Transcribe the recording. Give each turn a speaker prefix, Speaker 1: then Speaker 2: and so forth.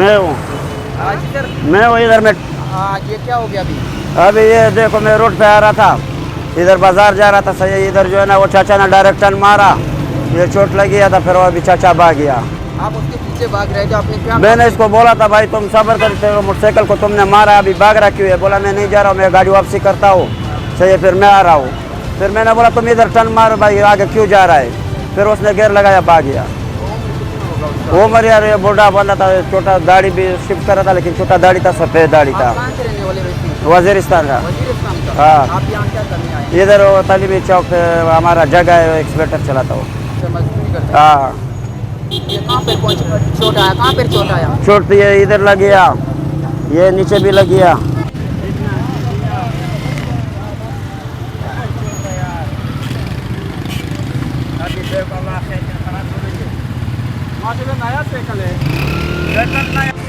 Speaker 1: मैं हूँ।
Speaker 2: जी सर।
Speaker 1: मैं हूँ इधर में।
Speaker 2: ये क्या हो गया अभी?
Speaker 1: अभी ये देखो, मैं रोड पे आ रहा था, इधर बाजार जा रहा था, सही इधर जो है ना वो चाचा ने डायरेक्ट टर्न मारा, ये चोट लगी है, था फिर वो अभी चाचा भाग गया।
Speaker 2: आप उसके पीछे भाग रहे थे, आपने क्या
Speaker 1: मैंने इसको बोला था भाई तुम सब्र करते हो, मोटरसाइकिल को तुमने मारा, अभी भाग रहा क्यों है? बोला मैं नहीं जा रहा हूँ, मैं गाड़ी वापसी करता हूँ। सही है, फिर मैं आ रहा हूँ। फिर मैंने बोला तुम इधर टर्न मारो भाई, आगे क्यों जा रहा है? फिर उसने गेयर लगाया, भाग गया। वो मर यार, ये बूढ़ा बंदा था, छोटा दाढ़ी भी शिफ्ट कर रहा था, लेकिन छोटा दाढ़ी था, सफेद दाढ़ी था।
Speaker 2: आप कहाँ से रहने वाले व्यक्ति?
Speaker 1: वजीरिस्तान का।
Speaker 2: वजीरिस्तान का।
Speaker 1: हाँ।
Speaker 2: आप यहाँ क्या करने आए हैं?
Speaker 1: इधर वो तालिबी चौक पे हमारा जगह है, एक्सवेटर चलाता हूँ।
Speaker 2: अच्छा, मजदूरी करते हैं।
Speaker 1: हाँ।
Speaker 2: ये कहाँ पे चोट आया? कहाँ पे चोट आया?
Speaker 1: चोट तो ये इधर लग गया, ये नीचे भी लग गया।
Speaker 2: नया साइकिल है।